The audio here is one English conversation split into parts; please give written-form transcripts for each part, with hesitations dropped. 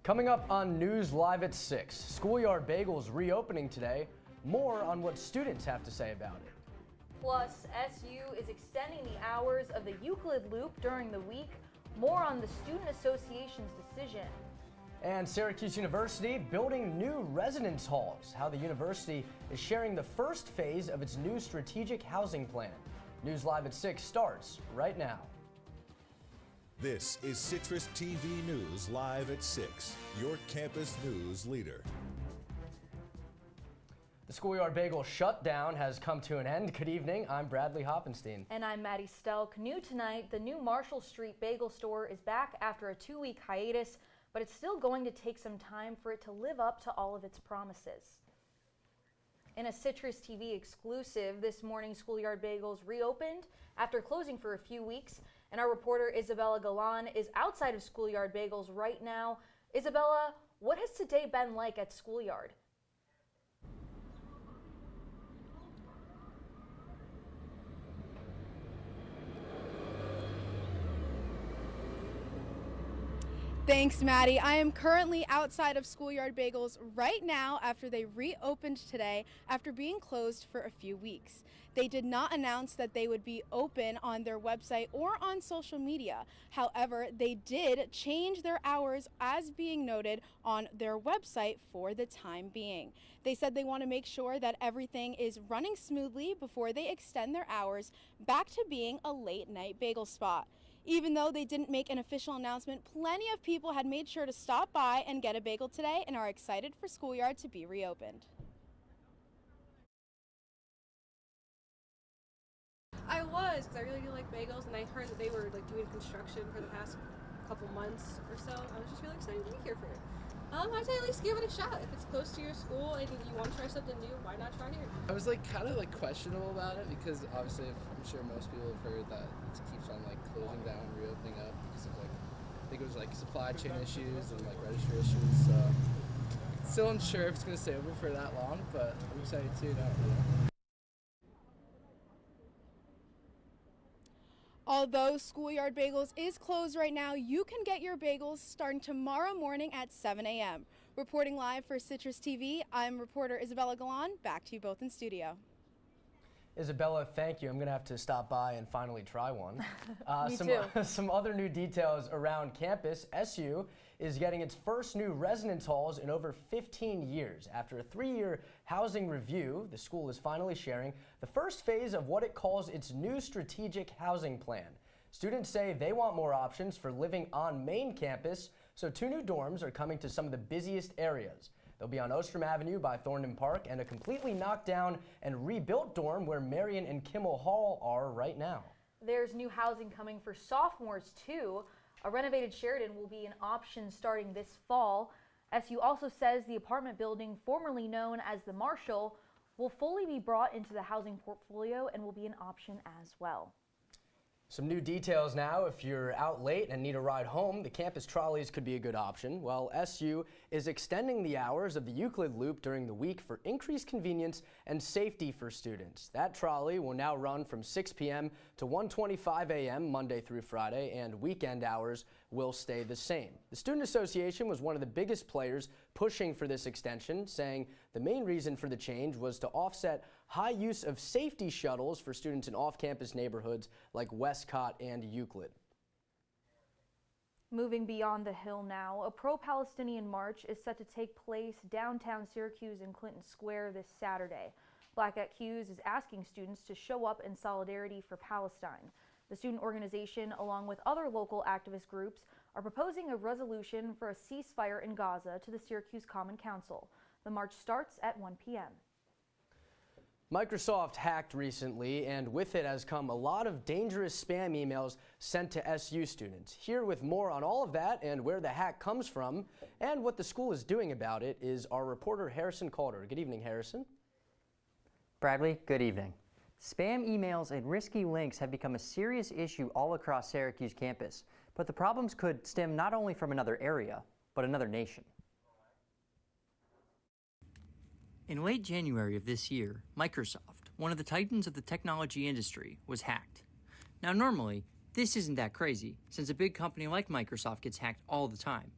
Coming up on News Live at 6, Schoolyard Bagels reopening today. More on what students have to say about it. Plus, SU is extending the hours of the Euclid Loop during the week. More on the Student Association's decision. And Syracuse University building new residence halls. How the university is sharing the first phase of its new strategic housing plan. News Live at 6 starts right now. This is CitrusTV News Live at 6, your campus news leader. The Schoolyard Bagel shutdown has come to an end. Good evening, I'm Bradley Hoppenstein. And I'm Maddie Stelk. New tonight, the new Marshall Street Bagel Store is back after a 2-week hiatus, but it's still going to take some time for it to live up to all of its promises. In a CitrusTV exclusive, this morning Schoolyard Bagels reopened after closing for a few weeks, and our reporter Isabella Galan is outside of Schoolyard Bagels right now. Isabella, what has today been like at Schoolyard? Thanks, Maddie. I am currently outside of Schoolyard Bagels right now after they reopened today after being closed for a few weeks. They did not announce that they would be open on their website or on social media. However, they did change their hours as being noted on their website for the time being. They said they want to make sure that everything is running smoothly before they extend their hours back to being a late night bagel spot. Even though they didn't make an official announcement, plenty of people had made sure to stop by and get a bagel today and are excited for Schoolyard to be reopened. I was, because I really do like bagels, and I heard that they were doing construction for the past couple months or so. I was just really excited to be here for it. I'd say at least give it a shot. If it's close to your school and you want to try something new, why not try here? I was kind of questionable about it because obviously I'm sure most people have heard that it keeps on closing down and reopening up because of I think it was supply chain issues and registry issues. So still unsure if it's going to stay open for that long, but I'm excited too now. Although Schoolyard Bagels is closed right now, you can get your bagels starting tomorrow morning at 7 a.m. Reporting live for CitrusTV, I'm reporter Isabella Galan. Back to you both in studio. Isabella, thank you. I'm going to have to stop by and finally try one. Me too. Some other new details around campus. SU is getting its first new residence halls in over 15 years. After a 3-year housing review, the school is finally sharing the first phase of what it calls its new strategic housing plan. Students say they want more options for living on main campus, so 2 new dorms are coming to some of the busiest areas. They'll be on Ostrom Avenue by Thornton Park and a completely knocked down and rebuilt dorm where Marion and Kimmel Hall are right now. There's new housing coming for sophomores too. A renovated Sheridan will be an option starting this fall. SU also says the apartment building, formerly known as the Marshall, will fully be brought into the housing portfolio and will be an option as well. Some new details now. If you're out late and need a ride home, the campus trolleys could be a good option. While SU is extending the hours of the Euclid Loop during the week for increased convenience and safety for students. That trolley will now run from 6 p.m. to 1:25 a.m. Monday through Friday, and weekend hours will stay the same. The Student Association was one of the biggest players pushing for this extension, saying the main reason for the change was to offset high use of safety shuttles for students in off-campus neighborhoods like Westcott and Euclid. Moving beyond the hill now, a pro-Palestinian march is set to take place downtown Syracuse in Clinton Square this Saturday. Black at Q's is asking students to show up in solidarity for Palestine. The student organization, along with other local activist groups, are proposing a resolution for a ceasefire in Gaza to the Syracuse Common Council. The march starts at 1 p.m. Microsoft hacked recently, and with it has come a lot of dangerous spam emails sent to SU students. Here with more on all of that and where the hack comes from and what the school is doing about it is our reporter Harrison Calder. Good evening, Harrison. Bradley, good evening. Spam emails and risky links have become a serious issue all across Syracuse campus, but the problems could stem not only from another area, but another nation. In late January of this year, Microsoft, one of the titans of the technology industry, was hacked. Now normally, this isn't that crazy, since a big company like Microsoft gets hacked all the time.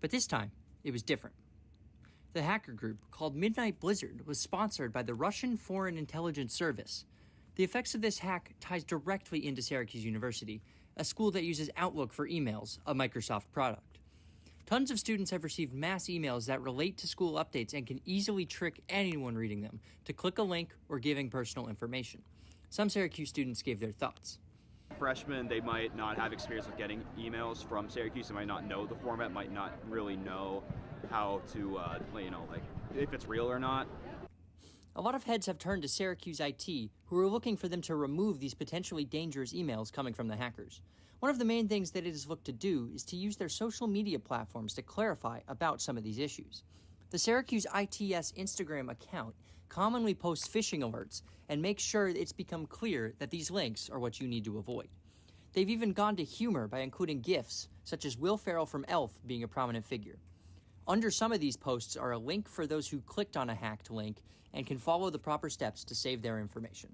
But this time, it was different. The hacker group, called Midnight Blizzard, was sponsored by the Russian Foreign Intelligence Service. The effects of this hack ties directly into Syracuse University, a school that uses Outlook for emails, a Microsoft product. Tons of students have received mass emails that relate to school updates and can easily trick anyone reading them to click a link or giving personal information. Some Syracuse students gave their thoughts. Freshmen, they might not have experience with getting emails from Syracuse. They might not know the format, might not really know how to, if it's real or not. A lot of heads have turned to Syracuse IT, who are looking for them to remove these potentially dangerous emails coming from the hackers. One of the main things that it has looked to do is to use their social media platforms to clarify about some of these issues. The Syracuse ITS Instagram account commonly posts phishing alerts and makes sure it's become clear that these links are what you need to avoid. They've even gone to humor by including GIFs, such as Will Ferrell from Elf being a prominent figure. Under some of these posts are a link for those who clicked on a hacked link and can follow the proper steps to save their information.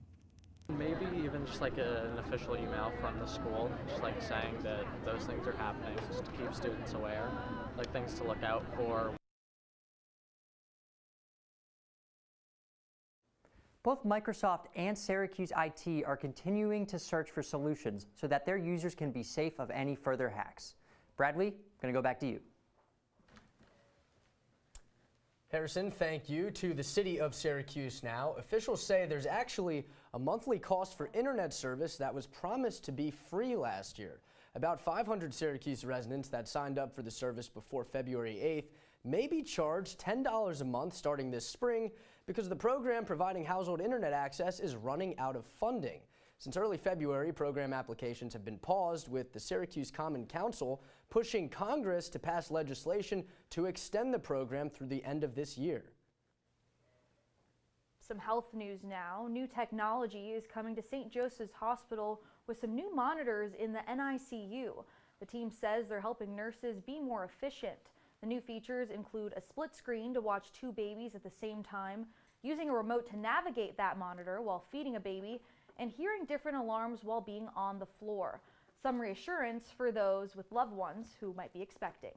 Maybe even just like an official email from the school, just like saying that those things are happening, just to keep students aware, like things to look out for. Both Microsoft and Syracuse IT are continuing to search for solutions so that their users can be safe of any further hacks. Bradley, I'm going to go back to you. Harrison, thank you. To the city of Syracuse now. Officials say there's actually a monthly cost for internet service that was promised to be free last year. About 500 Syracuse residents that signed up for the service before February 8th may be charged $10 a month starting this spring because the program providing household internet access is running out of funding. Since early February, program applications have been paused, with the Syracuse Common Council pushing Congress to pass legislation to extend the program through the end of this year. Some health news now. New technology is coming to St. Joseph's Hospital with some new monitors in the NICU. The team says they're helping nurses be more efficient. The new features include a split screen to watch two babies at the same time, using a remote to navigate that monitor while feeding a baby, and hearing different alarms while being on the floor. Some reassurance for those with loved ones who might be expecting.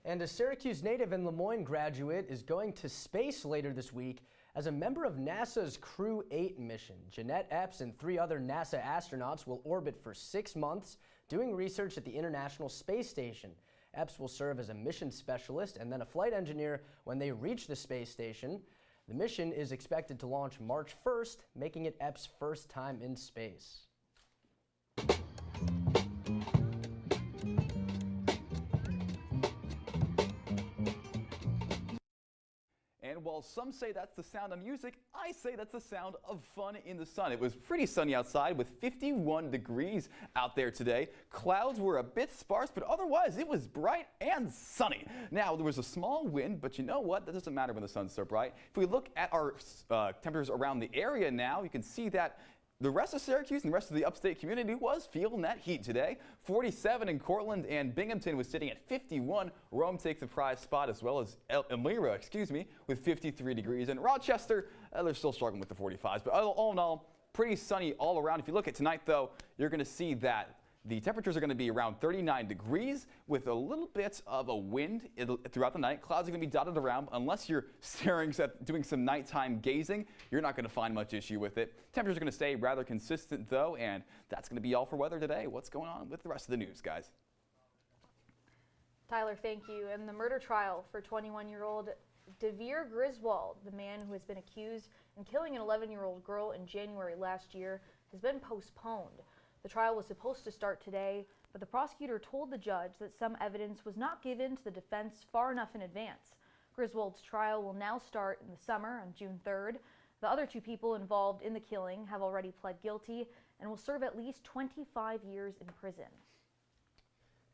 And a Syracuse native and Lemoyne graduate is going to space later this week as a member of NASA's Crew 8 mission. Jeanette Epps and 3 other NASA astronauts will orbit for 6 months, doing research at the International Space Station. Epps will serve as a mission specialist and then a flight engineer when they reach the space station. The mission is expected to launch March 1st, making it Epps' first time in space. And while some say that's the sound of music, I say that's the sound of fun in the sun. It was pretty sunny outside with 51 degrees out there today. Clouds were a bit sparse, but otherwise it was bright and sunny. Now, there was a small wind, but you know what? That doesn't matter when the sun's so bright. If we look at our temperatures around the area now, you can see that the rest of Syracuse and the rest of the upstate community was feeling that heat today. 47 in Cortland, and Binghamton was sitting at 51. Rome takes the prize spot, as well as Elmira, with 53 degrees. And Rochester, they're still struggling with the 45s. But all in all, pretty sunny all around. If you look at tonight, though, you're going to see that the temperatures are going to be around 39 degrees with a little bit of a wind throughout the night. Clouds are going to be dotted around. Unless you're staring at doing some nighttime gazing, you're not going to find much issue with it. Temperatures are going to stay rather consistent, though, and that's going to be all for weather today. What's going on with the rest of the news, guys? Tyler, thank you. And the murder trial for 21-year-old Devere Griswold, the man who has been accused in killing an 11-year-old girl in January last year, has been postponed. The trial was supposed to start today, but the prosecutor told the judge that some evidence was not given to the defense far enough in advance. Griswold's trial will now start in the summer on June 3rd. The other 2 people involved in the killing have already pled guilty and will serve at least 25 years in prison.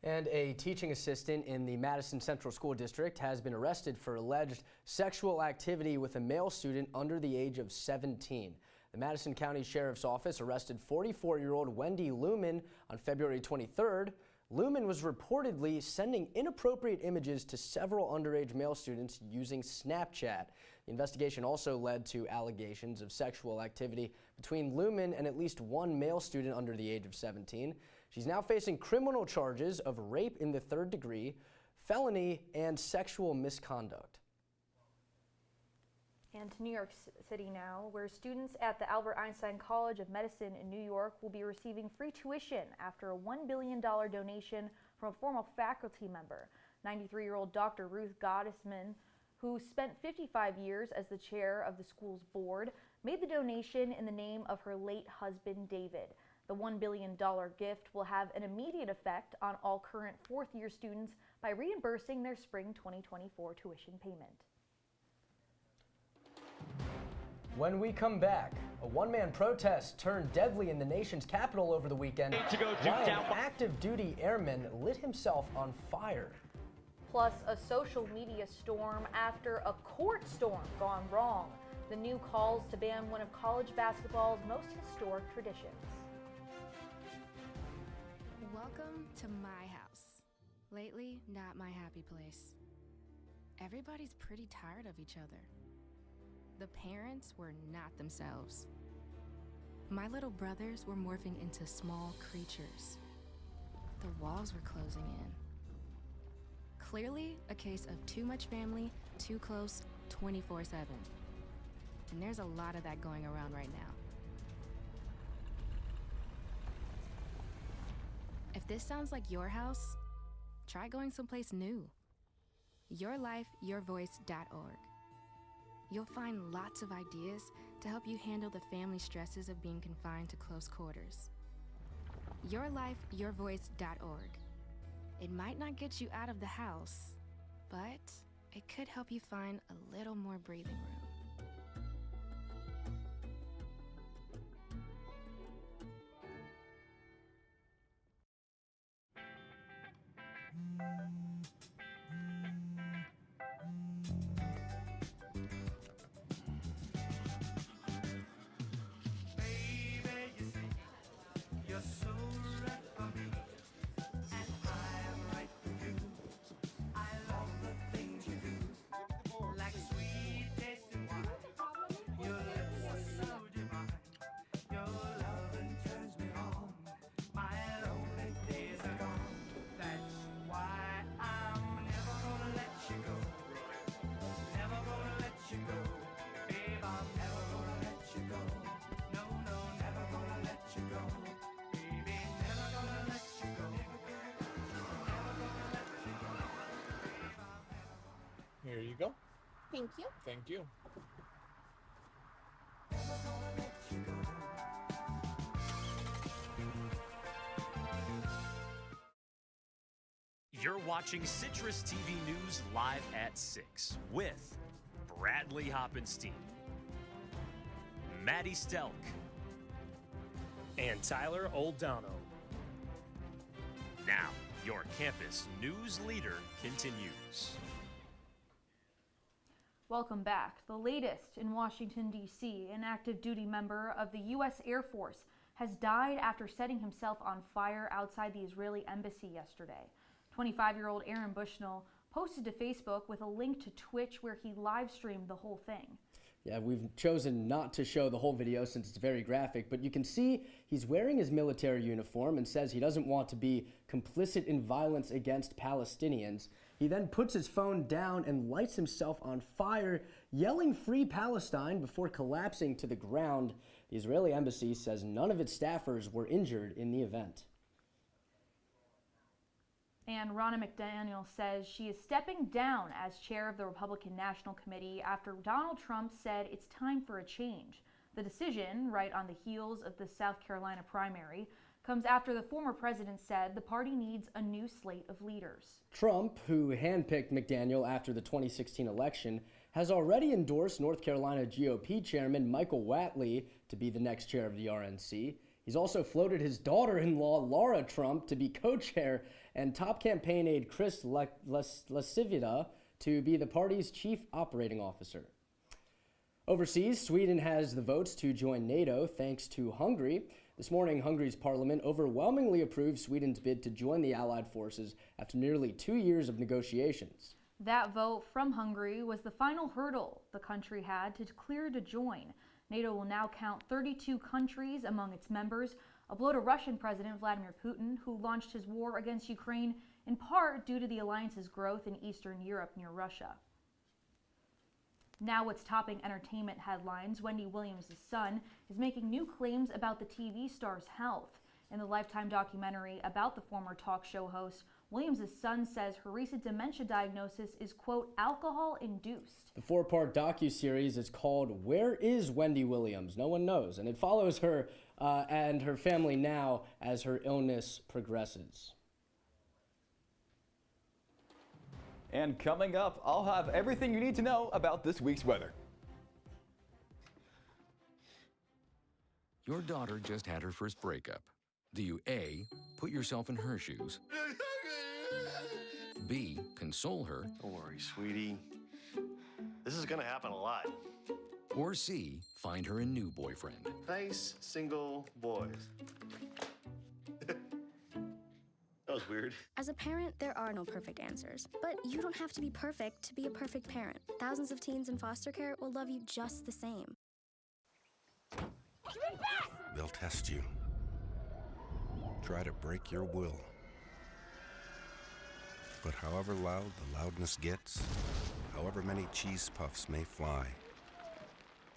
And a teaching assistant in the Madison Central School District has been arrested for alleged sexual activity with a male student under the age of 17. The Madison County Sheriff's Office arrested 44-year-old Wendy Lumen on February 23rd. Lumen was reportedly sending inappropriate images to several underage male students using Snapchat. The investigation also led to allegations of sexual activity between Lumen and at least one male student under the age of 17. She's now facing criminal charges of rape in the 3rd degree, felony, and sexual misconduct. And to New York City now, where students at the Albert Einstein College of Medicine in New York will be receiving free tuition after a $1 billion donation from a former faculty member. 93-year-old Dr. Ruth Gottesman, who spent 55 years as the chair of the school's board, made the donation in the name of her late husband, David. The $1 billion gift will have an immediate effect on all current 4th-year students by reimbursing their spring 2024 tuition payment. When we come back, a one-man protest turned deadly in the nation's capital over the weekend while an active duty airman lit himself on fire. Plus, a social media storm after a court storm gone wrong. The new calls to ban one of college basketball's most historic traditions. Welcome to my house. Lately, not my happy place. Everybody's pretty tired of each other. The parents were not themselves. My little brothers were morphing into small creatures. The walls were closing in. Clearly, a case of too much family, too close, 24/7. And there's a lot of that going around right now. If this sounds like your house, try going someplace new. YourLifeYourVoice.org. You'll find lots of ideas to help you handle the family stresses of being confined to close quarters. YourLifeYourVoice.org. It might not get you out of the house, but it could help you find a little more breathing room. Here you go. Thank you. Thank you. You're watching Citrus TV News live at 6 with Bradley Hoppenstein, Maddie Stelk, and Tyler Oldano. Now, your campus news leader continues. Welcome back. The latest in Washington, D.C., an active duty member of the U.S. Air Force has died after setting himself on fire outside the Israeli embassy yesterday. 25-year-old Aaron Bushnell posted to Facebook with a link to Twitch where he live streamed the whole thing. Yeah, we've chosen not to show the whole video since it's very graphic, but you can see he's wearing his military uniform and says he doesn't want to be complicit in violence against Palestinians. He then puts his phone down and lights himself on fire, yelling "Free Palestine" before collapsing to the ground. The Israeli embassy says none of its staffers were injured in the event. And Ronna McDaniel says she is stepping down as chair of the Republican National Committee after Donald Trump said it's time for a change. The decision, right on the heels of the South Carolina primary, comes after the former president said the party needs a new slate of leaders. Trump, who handpicked McDaniel after the 2016 election, has already endorsed North Carolina GOP chairman Michael Whatley to be the next chair of the RNC. He's also floated his daughter-in-law, Laura Trump, to be co-chair and top campaign aide Chris Lasivita to be the party's chief operating officer. Overseas, Sweden has the votes to join NATO thanks to Hungary. This morning, Hungary's parliament overwhelmingly approved Sweden's bid to join the Allied forces after nearly 2 years of negotiations. That vote from Hungary was the final hurdle the country had to clear to join. NATO will now count 32 countries among its members, a blow to Russian President Vladimir Putin, who launched his war against Ukraine in part due to the alliance's growth in Eastern Europe near Russia. Now what's topping entertainment headlines, Wendy Williams' son is making new claims about the TV star's health. In the Lifetime documentary about the former talk show host, Williams' son says her recent dementia diagnosis is, quote, alcohol-induced. The 4-part docuseries is called Where is Wendy Williams? No one knows, and it follows her and her family now as her illness progresses. And coming up, I'll have everything you need to know about this week's weather. Your daughter just had her first breakup. Do you A, put yourself in her shoes? B, console her? Don't worry, sweetie. This is gonna happen a lot. Or C, find her a new boyfriend? Nice, single boys. That was weird. As a parent, there are no perfect answers. But you don't have to be perfect to be a perfect parent. Thousands of teens in foster care will love you just the same. They'll test you. Try to break your will. But however loud the loudness gets, however many cheese puffs may fly,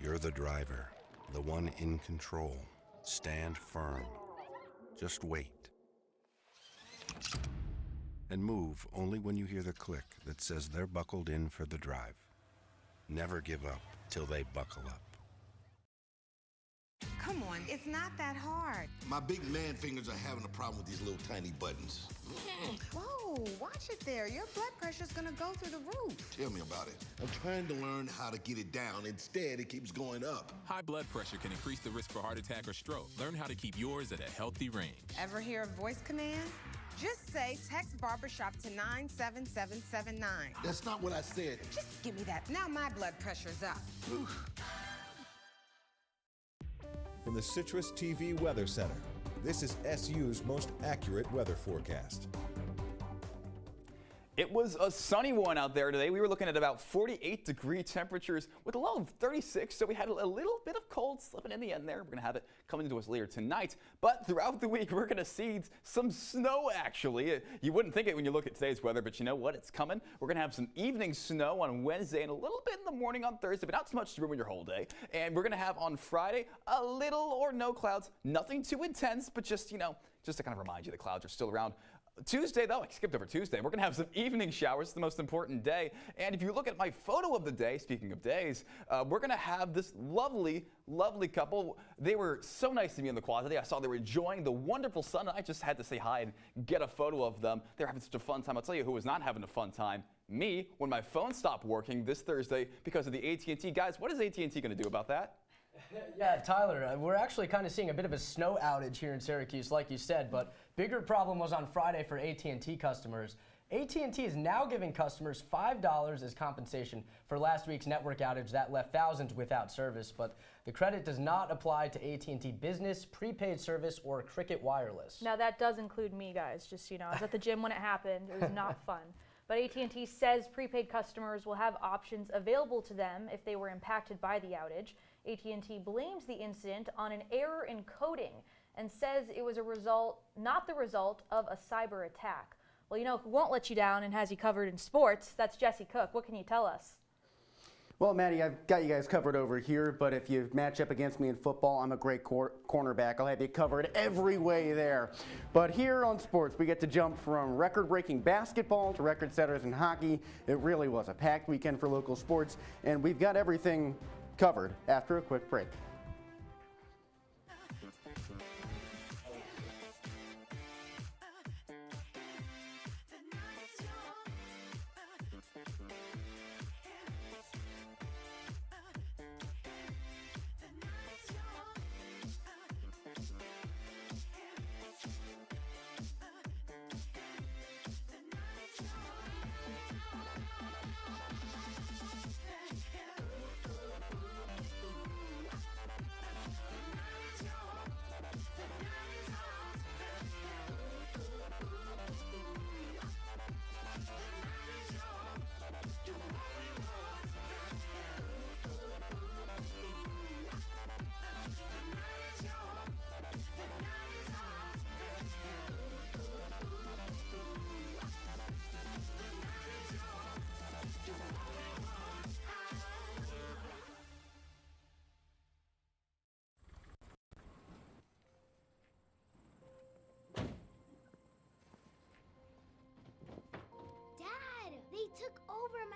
you're the driver, the one in control. Stand firm. Just wait. And move only when you hear the click that says they're buckled in for the drive. Never give up till they buckle up. Come on, it's not that hard. My big man fingers are having a problem with these little tiny buttons. Whoa, watch it there. Your blood pressure's gonna go through the roof. Tell me about it. I'm trying to learn how to get it down. Instead, it keeps going up. High blood pressure can increase the risk for heart attack or stroke. Learn how to keep yours at a healthy range. Ever hear a voice command? Just say text barbershop to 97779. That's not what I said. Just give me that. Now my blood pressure's up. From the CitrusTV Weather Center, this is SU's most accurate weather forecast. It was a sunny one out there today. We were looking at about 48-degree temperatures with a low of 36, so we had a little bit of cold slipping in the end there. We're going to have it coming to us later tonight. But throughout the week, we're going to see some snow, actually. You wouldn't think it when you look at today's weather, but you know what? It's coming. We're going to have some evening snow on Wednesday and a little bit in the morning on Thursday, but not so much to ruin your whole day. And we're going to have on Friday a little or no clouds. Nothing too intense, but just, just to kind of remind you the clouds are still around. Tuesday, though, I skipped over Tuesday. We're going to have some evening showers. It's the most important day. And if you look at my photo of the day, speaking of days, we're going to have this lovely, lovely couple. They were so nice to me in the quad today. I saw they were enjoying the wonderful sun. I just had to say hi and get a photo of them. They were having such a fun time. I'll tell you who was not having a fun time. Me, when my phone stopped working this Thursday because of the AT&T. Guys, what is AT&T going to do about that? Yeah, Tyler, we're actually kind of seeing a bit of a snow outage here in Syracuse, like you said, but bigger problem was on Friday for AT&T customers. AT&T is now giving customers $5 as compensation for last week's network outage that left thousands without service, but the credit does not apply to AT&T Business, prepaid service, or Cricket Wireless. Now that does include me, guys, just so you know. I was at the gym when it happened. It was not fun. But AT&T says prepaid customers will have options available to them if they were impacted by the outage. AT&T blames the incident on an error in coding and says it was not the result of a cyber attack. Well, you know who won't let you down and has you covered in sports? That's Jesse Cook. What can you tell us? Well, Maddie, I've got you guys covered over here, but if you match up against me in football, I'm a great cornerback. I'll have you covered every way there. But here on sports, we get to jump from record-breaking basketball to record-setters in hockey. It really was a packed weekend for local sports, and we've got everything covered after a quick break.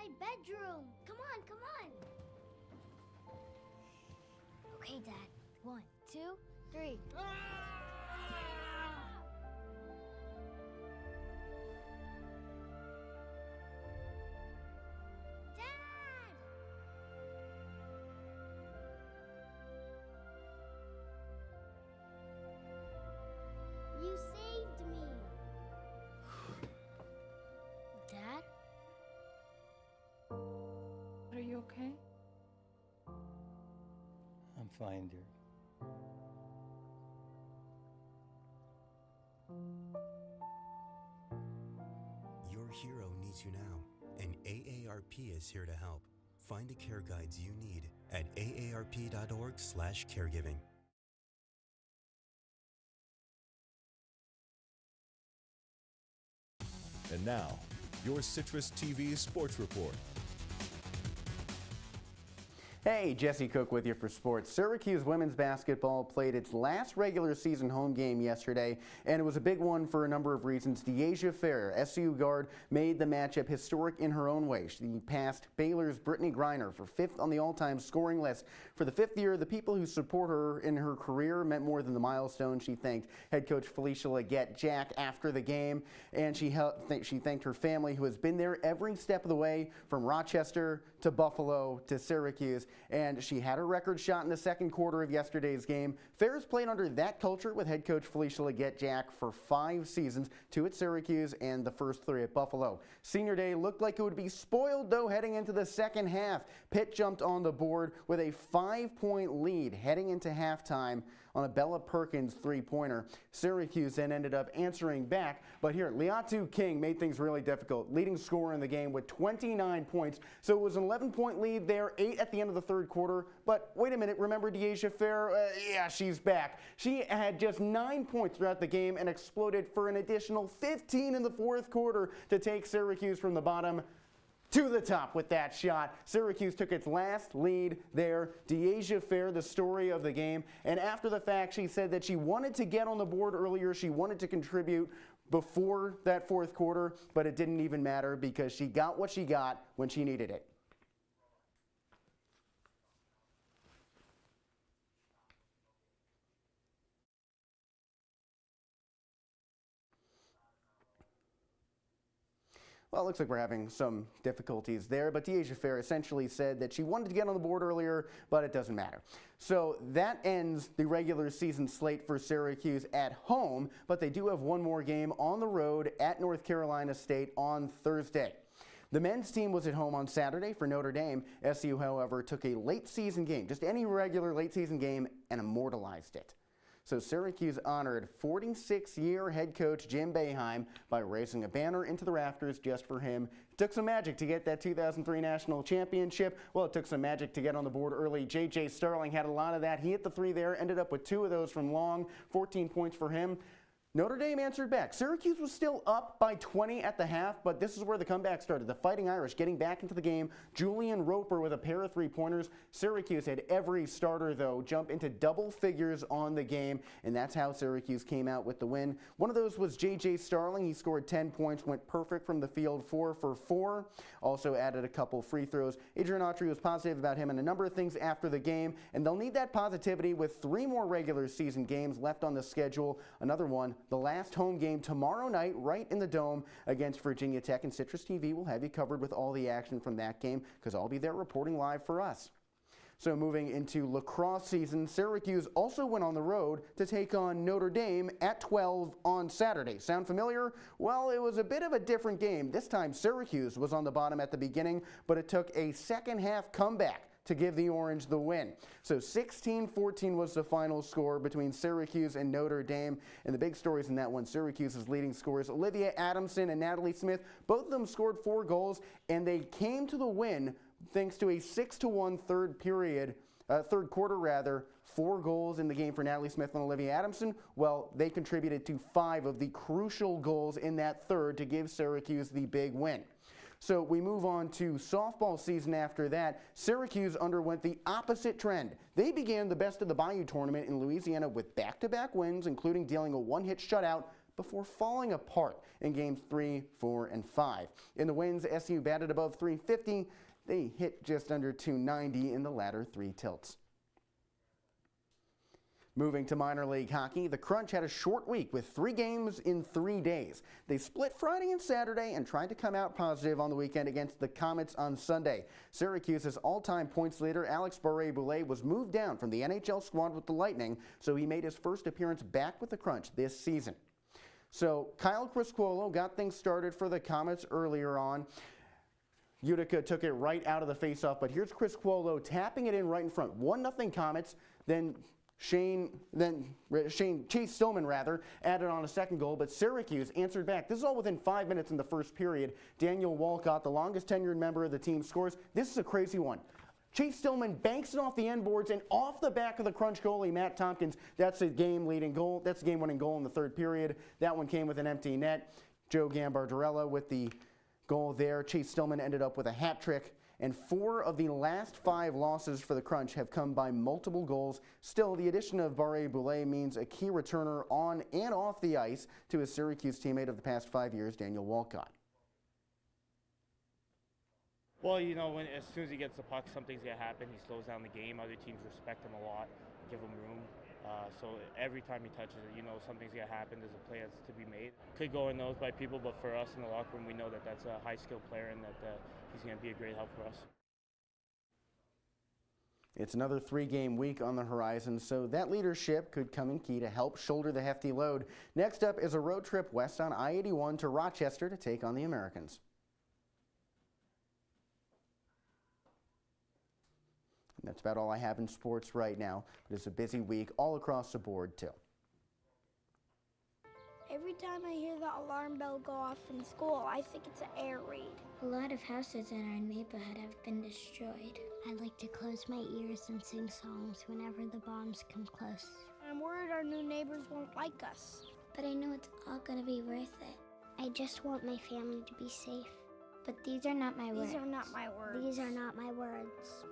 my bedroom. Come on, come on. Okay, Dad. 1, 2, 3. You saved me. Dad? Are you okay? I'm fine, dear. Your hero needs you now, and AARP is here to help. Find the care guides you need at aarp.org/caregiving. And now, your Citrus TV Sports Report. Hey, Jesse Cook with you for sports. Syracuse women's basketball played its last regular season home game yesterday, and it was a big one for a number of reasons. Deasia Fair, SU guard, made the matchup historic in her own way. She passed Baylor's Brittany Griner for 5th on the all-time scoring list. For the 5th year, the people who support her in her career meant more than the milestone. She thanked head coach Felicia Leggett-Jack after the game, and she thanked her family, who has been there every step of the way, from Rochester to Buffalo to Syracuse. And she had a record shot in the second quarter of yesterday's game. Fair's played under that culture with head coach Felicia Leggett-Jack for 5 seasons, 2 at Syracuse and the first 3 at Buffalo. Senior day looked like it would be spoiled, though, heading into the second half. Pitt jumped on the board with a 5-point lead heading into halftime on a Bella Perkins 3-pointer. Syracuse then ended up answering back, but here, Leatu King made things really difficult, leading scorer in the game with 29 points. So it was an 11-point lead there, 8 at the end of the third quarter. But wait a minute, remember Deasia Fair? Yeah, she's back. She had just 9 points throughout the game and exploded for an additional 15 in the fourth quarter to take Syracuse from the bottom to the top with that shot. Syracuse took its last lead there. Deasia Fair, the story of the game. And after the fact, she said that she wanted to get on the board earlier. She wanted to contribute before that fourth quarter, but it didn't even matter because she got what she got when she needed it. Well, it looks like we're having some difficulties there, but Deasia Fair essentially said that she wanted to get on the board earlier, but it doesn't matter. So that ends the regular season slate for Syracuse at home, but they do have one more game on the road at North Carolina State on Thursday. The men's team was at home on Saturday for Notre Dame. SU, however, took a late season game, just any regular late season game, and immortalized it. So Syracuse honored 46-year head coach Jim Boeheim by raising a banner into the rafters just for him. It took some magic to get that 2003 national championship. Well, it took some magic to get on the board early. J.J. Starling had a lot of that. He hit the 3 there, ended up with 2 of those from long, 14 points for him. Notre Dame answered back. Syracuse was still up by 20 at the half, but this is where the comeback started. The Fighting Irish getting back into the game. Julian Roper with a pair of 3-pointers. Syracuse had every starter, though, jump into double figures on the game, and that's how Syracuse came out with the win. One of those was J.J. Starling. He scored 10 points, went perfect from the field, 4 for 4. Also added a couple free throws. Adrian Autry was positive about him and a number of things after the game, and they'll need that positivity with 3 more regular season games left on the schedule. Another one, the last home game tomorrow night right in the Dome against Virginia Tech, and Citrus TV will have you covered with all the action from that game because I'll be there reporting live for us. So moving into lacrosse season, Syracuse also went on the road to take on Notre Dame at 12 on Saturday. Sound familiar? Well, it was a bit of a different game. This time Syracuse was on the bottom at the beginning, but it took a second half comeback to give the Orange the win. So 16-14 was the final score between Syracuse and Notre Dame. And the big stories in that one, Syracuse's leading scorers, Olivia Adamson and Natalie Smith, both of them scored 4 goals, and they came to the win thanks to a 6-1 third quarter, 4 goals in the game for Natalie Smith and Olivia Adamson. Well, they contributed to 5 of the crucial goals in that third to give Syracuse the big win. So we move on to softball season after that. Syracuse underwent the opposite trend. They began the Best of the Bayou tournament in Louisiana with back-to-back wins, including dealing a 1-hit shutout, before falling apart in games 3, 4, and 5. In the wins, SU batted above 350. They hit just under 290 in the latter 3 tilts. Moving to minor league hockey, the Crunch had a short week with 3 games in 3 days. They split Friday and Saturday and tried to come out positive on the weekend against the Comets on Sunday. Syracuse's all-time points leader, Alex Barré-Boulet, was moved down from the NHL squad with the Lightning, so he made his first appearance back with the Crunch this season. So Kyle Criscuolo got things started for the Comets earlier on. Utica took it right out of the faceoff, but here's Criscuolo tapping it in right in front. 1-0 Comets, then Chase Stillman added on a second goal, but Syracuse answered back. This is all within 5 minutes in the first period. Daniel Walcott, the longest tenured member of the team, scores. This is a crazy one. Chase Stillman banks it off the end boards and off the back of the Crunch goalie, Matt Tompkins. That's a game-leading goal. That's a game-winning goal in the third period. That one came with an empty net. Joe Gambardella with the goal there. Chase Stillman ended up with a hat trick. And 4 of the last 5 losses for the Crunch have come by multiple goals. Still, the addition of Barré-Boulet means a key returner on and off the ice to his Syracuse teammate of the past 5 years, Daniel Walcott. Well, you know, as soon as he gets the puck, something's going to happen. He slows down the game. Other teams respect him a lot, give him room. So every time he touches it, you know something's going to happen. There's a play that's to be made. Could go unnoticed by people, but for us in the locker room, we know that that's a high-skilled player and that he's going to be a great help for us. It's another 3-game week on the horizon, so that leadership could come in key to help shoulder the hefty load. Next up is a road trip west on I-81 to Rochester to take on the Americans. And that's about all I have in sports right now. It's a busy week all across the board, too. Every time I hear the alarm bell go off in school, I think it's an air raid. A lot of houses in our neighborhood have been destroyed. I like to close my ears and sing songs whenever the bombs come close. I'm worried our new neighbors won't like us. But I know it's all gonna be worth it. I just want my family to be safe. But these are not my words. These are not my words. These are not my words.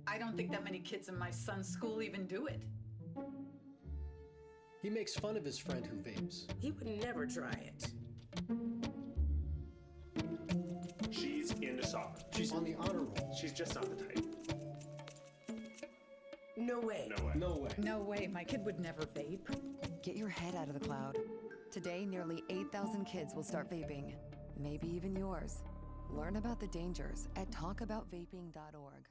I don't think that many kids in my son's school even do it. He makes fun of his friend who vapes. He would never try it. She's into soccer. She's on the honor roll. She's just not the type. No way. No way. No way. No way, my kid would never vape. Get your head out of the cloud. Today, nearly 8,000 kids will start vaping. Maybe even yours. Learn about the dangers at talkaboutvaping.org.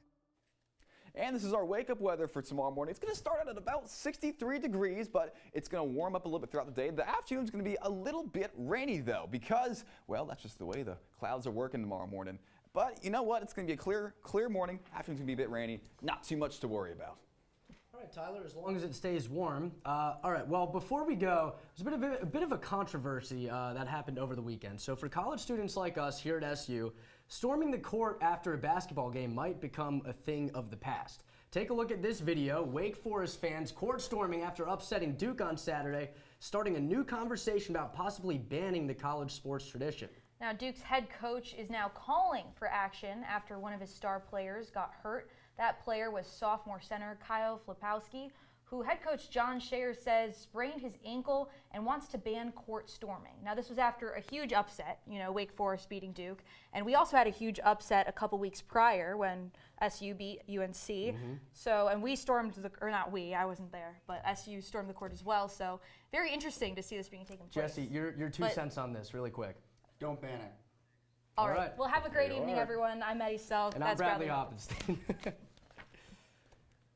And this is our wake-up weather for tomorrow morning. It's going to start out at about 63 degrees, but it's going to warm up a little bit throughout the day. The afternoon is going to be a little bit rainy, though, because, well, that's just the way the clouds are working tomorrow morning. But you know what? It's going to be a clear morning. Afternoon's going to be a bit rainy. Not too much to worry about. All right, Tyler, as long as it stays warm. All right, well, before we go, there's a bit of a controversy that happened over the weekend. So for college students like us here at SU, storming the court after a basketball game might become a thing of the past. Take a look at this video. Wake Forest fans court storming after upsetting Duke on Saturday, starting a new conversation about possibly banning the college sports tradition. Now, Duke's head coach is now calling for action after one of his star players got hurt. That player was sophomore center Kyle Flipowski, who head coach John Shayer says sprained his ankle and wants to ban court storming. Now, this was after a huge upset, Wake Forest beating Duke. And we also had a huge upset a couple weeks prior when SU beat UNC. Mm-hmm. So, and we stormed not we, I wasn't there, but SU stormed the court as well. So, very interesting to see this being taken place. Jesse, your 2 cents on this, really quick. Don't ban it. All right. Well, have a great evening, everyone. I'm Maddie Stelk. And I'm Bradley Hoppenstein.